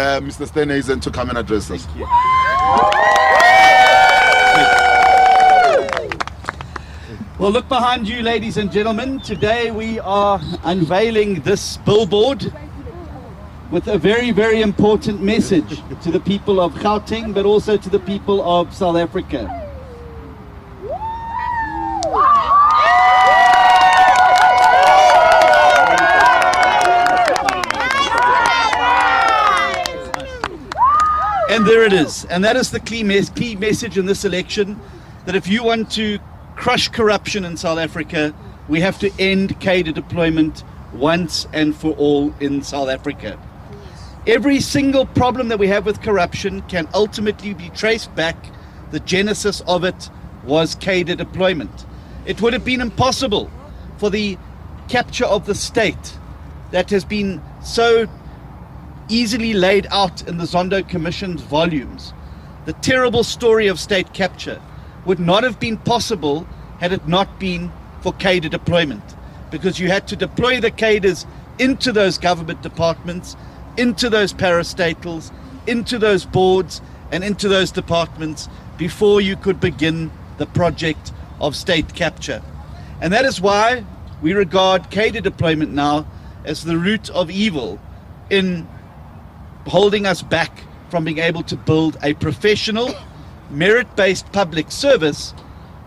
Mr. Steenhuisen to come and address us. Thank you. Well, look behind you, ladies and gentlemen. Today we are unveiling this billboard with a very, very important message to the people of Gauteng, but also to the people of South Africa. And there it is. And that is the key message in this election, that if you want to crush corruption in South Africa, we have to end cadre deployment once and for all in South Africa. Every single problem that we have with corruption can ultimately be traced back. The genesis of it was cadre deployment. It would have been impossible for the capture of the state that has been so easily laid out in the Zondo Commission's volumes. The terrible story of state capture would not have been possible had it not been for cadre deployment, because you had to deploy the cadres into those government departments, into those parastatals, into those boards and into those departments before you could begin the project of state capture. And that is why we regard cadre deployment now as the root of evil in holding us back from being able to build a professional, merit-based public service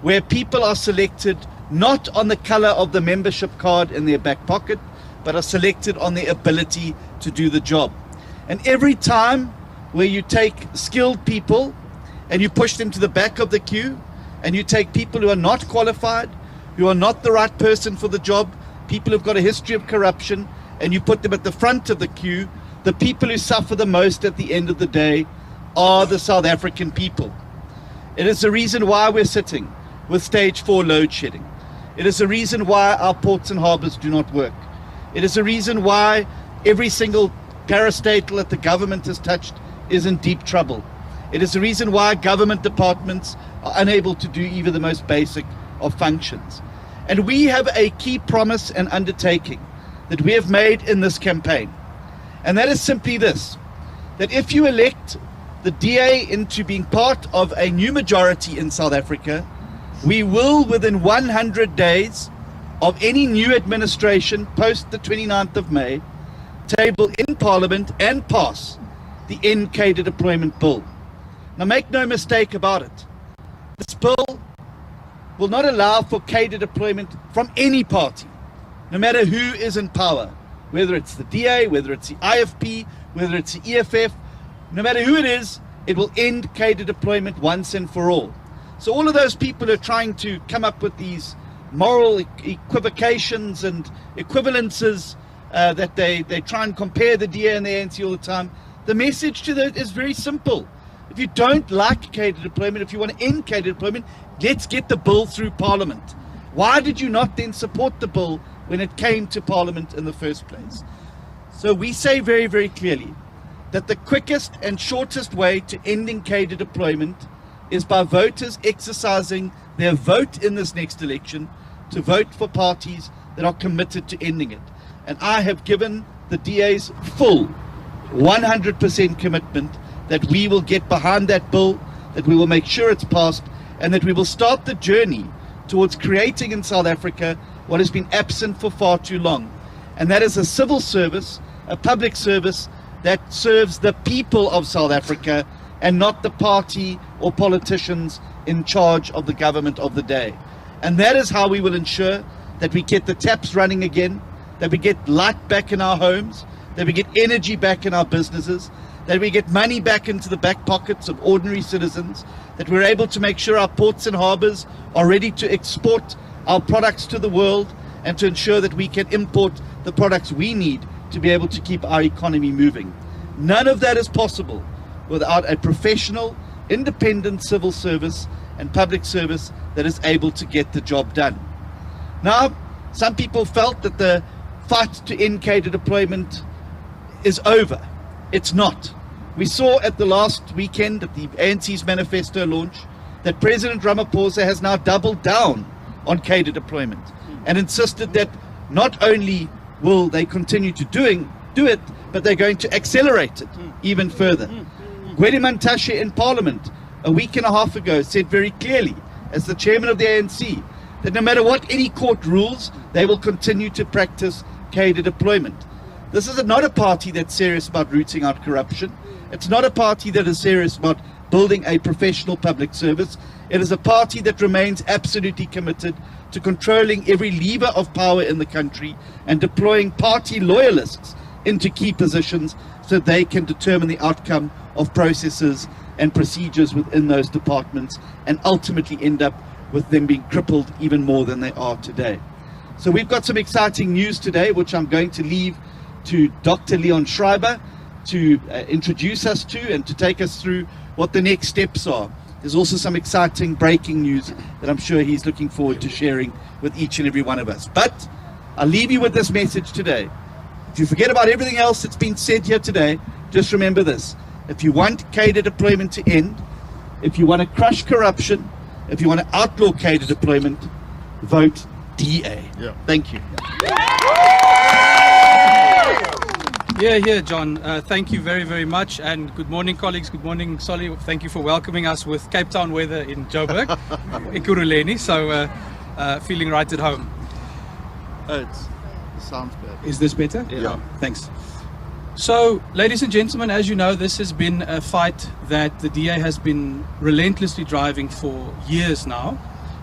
where people are selected not on the color of the membership card in their back pocket, but are selected on their ability to do the job. And every time where you take skilled people and you push them to the back of the queue, and you take people who are not qualified, who are not the right person for the job, people who've got a history of corruption, and you put them at the front of the queue, the people who suffer the most at the end of the day are the South African people. It is the reason why we're sitting with stage 4 load shedding. It is the reason why our ports and harbors do not work. It is the reason why every single parastatal that the government has touched is in deep trouble. It is the reason why government departments are unable to do even the most basic of functions. And we have a key promise and undertaking that we have made in this campaign. And that is simply this, that if you elect the DA into being part of a new majority in South Africa, we will, within 100 days of any new administration post the 29th of May, table in Parliament and pass the end cadre deployment bill. Now make no mistake about it. This bill will not allow for cadre deployment from any party, no matter who is in power. Whether it's the DA, whether it's the IFP, whether it's the EFF, no matter who it is, it will end cadre deployment once and for all. So all of those people who are trying to come up with these moral equivocations and equivalences that they try and compare the DA and the ANC all the time, the message to that is very simple. If you don't like cadre deployment, if you want to end cadre deployment, let's get the bill through Parliament. Why did you not then support the bill when it came to Parliament in the first place? So we say very, very clearly that the quickest and shortest way to ending cadre deployment is by voters exercising their vote in this next election to vote for parties that are committed to ending it. And I have given the DA's full 100% commitment that we will get behind that bill, that we will make sure it's passed, and that we will start the journey towards creating in South Africa what has been absent for far too long. And that is a civil service, a public service that serves the people of South Africa and not the party or politicians in charge of the government of the day. And that is how we will ensure that we get the taps running again, that we get light back in our homes, that we get energy back in our businesses, that we get money back into the back pockets of ordinary citizens, that we're able to make sure our ports and harbors are ready to export our products to the world, and to ensure that we can import the products we need to be able to keep our economy moving. None of that is possible without a professional, independent civil service and public service that is able to get the job done. Now, some people felt that the fight to end cadre deployment is over. It's not. We saw at the last weekend at the ANC's manifesto launch that President Ramaphosa has now doubled down on cadre deployment and insisted that not only will they continue to do it, but they're going to accelerate it even further. Gwede Mantashe in Parliament a week and a half ago said very clearly, as the chairman of the ANC, that no matter what any court rules, they will continue to practice cadre deployment. This is not a party that's serious about rooting out corruption. It's not a party that is serious about building a professional public service. It is a party that remains absolutely committed to controlling every lever of power in the country and deploying party loyalists into key positions so they can determine the outcome of processes and procedures within those departments and ultimately end up with them being crippled even more than they are today. So we've got some exciting news today, which I'm going to leave to Dr. Leon Schreiber to introduce us to and to take us through what the next steps are. There's also some exciting breaking news that I'm sure he's looking forward to sharing with each and every one of us. But I'll leave you with this message today. If you forget about everything else that's been said here today, just remember this. If you want cadre deployment to end, if you want to crush corruption, if you want to outlaw cadre deployment, vote DA. Yeah. Thank you. Yeah, John. Thank you very, very much. And good morning, colleagues. Good morning, Solly. Thank you for welcoming us with Cape Town weather in Joburg, Ekurhuleni. So feeling right at home. It sounds bad. Is this better? Yeah. Thanks. So, ladies and gentlemen, as you know, this has been a fight that the DA has been relentlessly driving for years now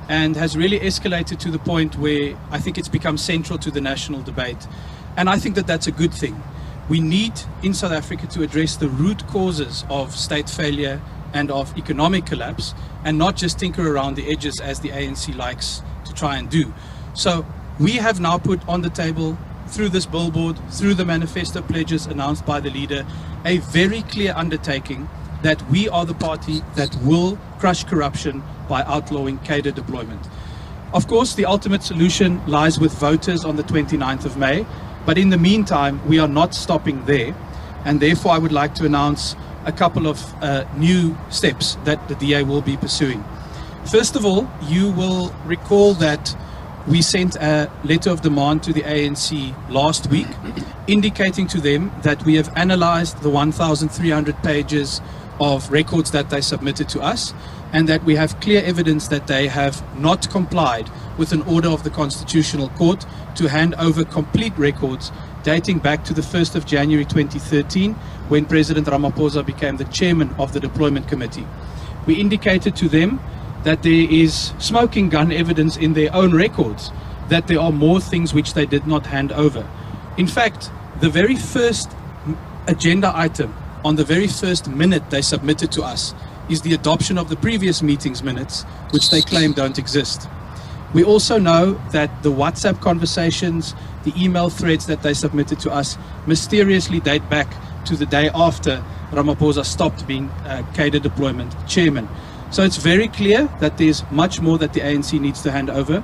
and has really escalated to the point where I think it's become central to the national debate. And I think that that's a good thing. We need in South Africa to address the root causes of state failure and of economic collapse and not just tinker around the edges as the ANC likes to try and do. So we have now put on the table, through this billboard, through the manifesto pledges announced by the leader, a very clear undertaking that we are the party that will crush corruption by outlawing cadre deployment. Of course, the ultimate solution lies with voters on the 29th of May, but in the meantime, we are not stopping there, and therefore I would like to announce a couple of new steps that the DA will be pursuing. First of all, you will recall that we sent a letter of demand to the ANC last week, indicating to them that we have analyzed the 1,300 pages of records that they submitted to us, and that we have clear evidence that they have not complied with an order of the Constitutional Court to hand over complete records dating back to the 1st of January 2013, when President Ramaphosa became the chairman of the Deployment Committee. We indicated to them that there is smoking gun evidence in their own records, that there are more things which they did not hand over. In fact, the very first agenda item on the very first minute they submitted to us is the adoption of the previous meeting's minutes, which they claim don't exist. We also know that the WhatsApp conversations, the email threads that they submitted to us mysteriously date back to the day after Ramaphosa stopped being cadre deployment chairman. So it's very clear that there's much more that the ANC needs to hand over.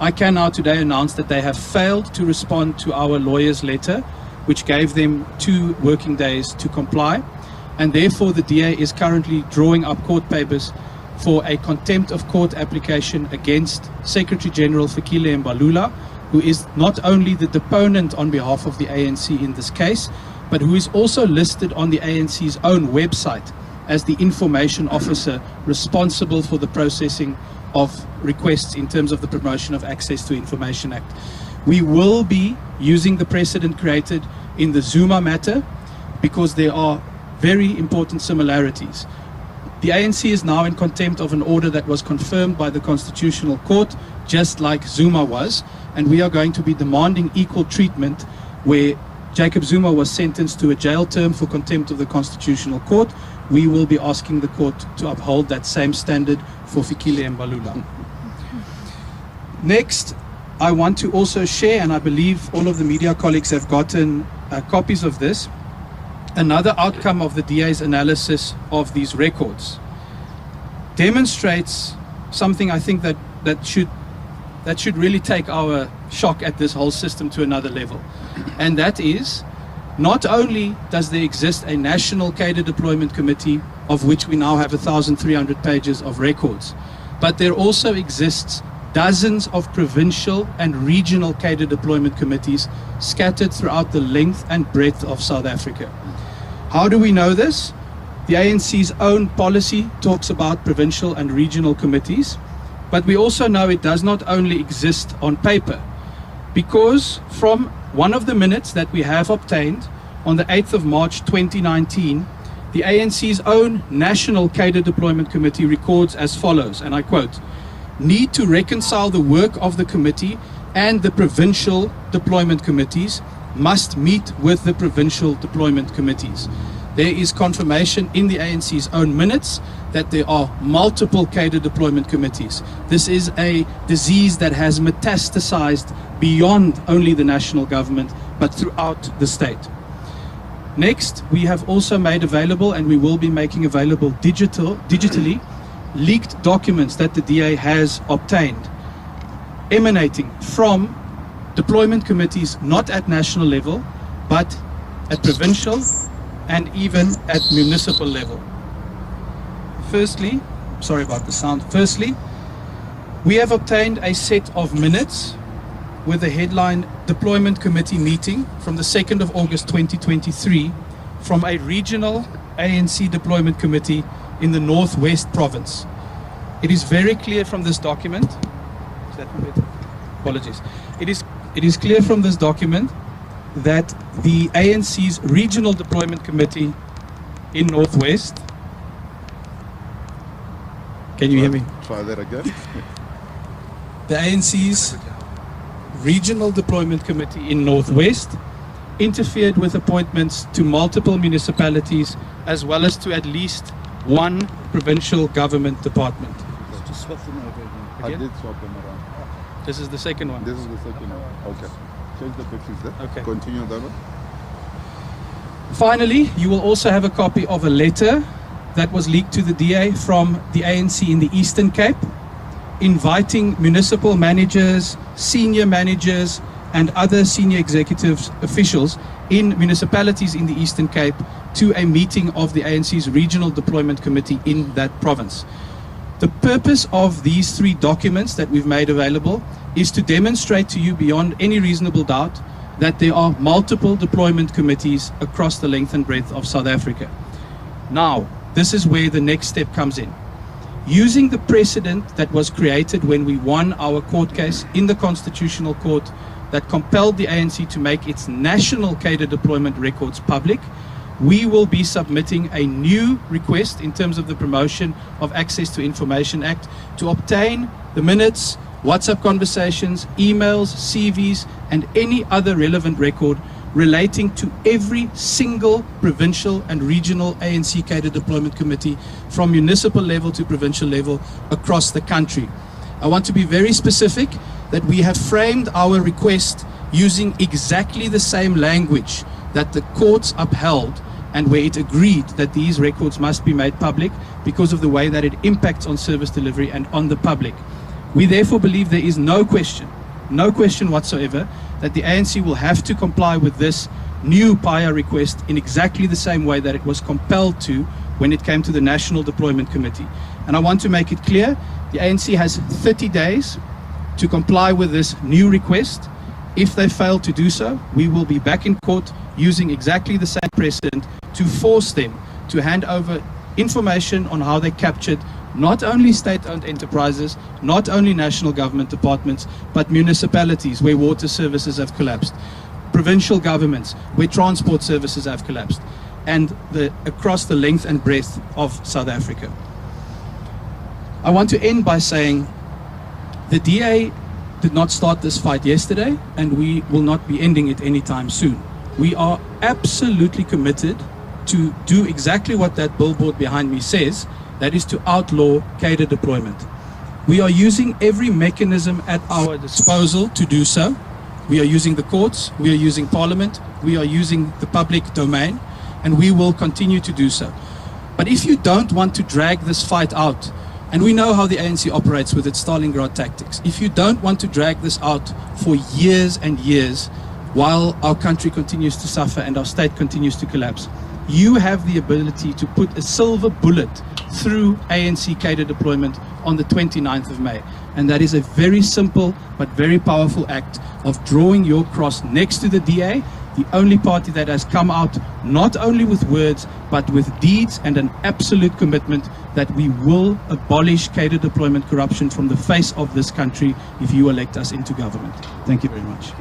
I can now today announce that they have failed to respond to our lawyer's letter, which gave them 2 working days to comply. And therefore the DA is currently drawing up court papers for a contempt of court application against Secretary General Fikile Mbalula, who is not only the deponent on behalf of the ANC in this case, but who is also listed on the ANC's own website as the information officer responsible for the processing of requests in terms of the Promotion of Access to Information Act. We will be using the precedent created in the Zuma matter because there are very important similarities. The ANC is now in contempt of an order that was confirmed by the Constitutional Court, just like Zuma was, and we are going to be demanding equal treatment where Jacob Zuma was sentenced to a jail term for contempt of the Constitutional Court. We will be asking the court to uphold that same standard for Fikile Mbalula. Next, I want to also share, and I believe all of the media colleagues have gotten copies of this, another outcome of the DA's analysis of these records demonstrates something I think that should really take our shock at this whole system to another level. And that is, not only does there exist a national cadre deployment committee, of which we now have 1,300 pages of records, but there also exists dozens of provincial and regional cadre deployment committees scattered throughout the length and breadth of South Africa. How do we know this? The ANC's own policy talks about provincial and regional committees, but we also know it does not only exist on paper, because from one of the minutes that we have obtained on the 8th of March 2019, the ANC's own National Cadre Deployment Committee records as follows, and I quote, "Need to reconcile the work of the committee and the provincial deployment committees, must meet with the provincial deployment committees." There is confirmation in the ANC's own minutes that there are multiple cadre deployment committees. This is a disease that has metastasized beyond only the national government, but throughout the state. Next, we have also made available, and we will be making available digitally, leaked documents that the DA has obtained, emanating from deployment committees not at national level, but at provincial and even at municipal level. Firstly, sorry about the sound. Firstly, we have obtained a set of minutes with the headline Deployment Committee meeting from the 2nd of August 2023 from a regional ANC deployment committee in the Northwest province. It is very clear from this document, is that one better? Apologies. It is clear from this document that the ANC's regional deployment committee in Northwest, can you hear me? Try that again. The ANC's regional deployment committee in Northwest interfered with appointments to multiple municipalities as well as to at least one provincial government department. Just swap them over again. Again? I did swap them around. This is the second one. This is the second one. Okay. Change the pictures there. Okay. Continue that one. Finally, you will also have a copy of a letter that was leaked to the DA from the ANC in the Eastern Cape, inviting municipal managers, senior managers, and other senior executives, officials in municipalities in the Eastern Cape to a meeting of the ANC's Regional Deployment Committee in that province. The purpose of these three documents that we've made available is to demonstrate to you beyond any reasonable doubt that there are multiple deployment committees across the length and breadth of South Africa. Now, this is where the next step comes in. Using the precedent that was created when we won our court case in the Constitutional Court that compelled the ANC to make its national cadre deployment records public, we will be submitting a new request in terms of the Promotion of Access to Information Act to obtain the minutes, WhatsApp conversations, emails, CVs, and any other relevant record relating to every single provincial and regional ANC cadre deployment committee from municipal level to provincial level across the country. I want to be very specific that we have framed our request using exactly the same language that the courts upheld and where it agreed that these records must be made public because of the way that it impacts on service delivery and on the public. We therefore believe there is no question whatsoever that the ANC will have to comply with this new PIA request in exactly the same way that it was compelled to when it came to the National Deployment Committee. And I want to make it clear, the ANC has 30 days to comply with this new request. If they fail to do so, we will be back in court using exactly the same precedent to force them to hand over information on how they captured not only state-owned enterprises, not only national government departments, but municipalities where water services have collapsed, provincial governments where transport services have collapsed, and across the length and breadth of South Africa. I want to end by saying the DA did not start this fight yesterday, and we will not be ending it anytime soon. We are absolutely committed to do exactly what that billboard behind me says, that is to outlaw cadre deployment. We are using every mechanism at our disposal to do so. We are using the courts, we are using Parliament, we are using the public domain, and we will continue to do so. But if you don't want to drag this fight out, and we know how the ANC operates with its Stalingrad tactics, if you don't want to drag this out for years and years while our country continues to suffer and our state continues to collapse, you have the ability to put a silver bullet through ANC cadre deployment on the 29th of May. and that is a very simple but very powerful act of drawing your cross next to the DA, the only party that has come out not only with words but with deeds and an absolute commitment that we will abolish cadre deployment corruption from the face of this country if you elect us into government. Thank you very much.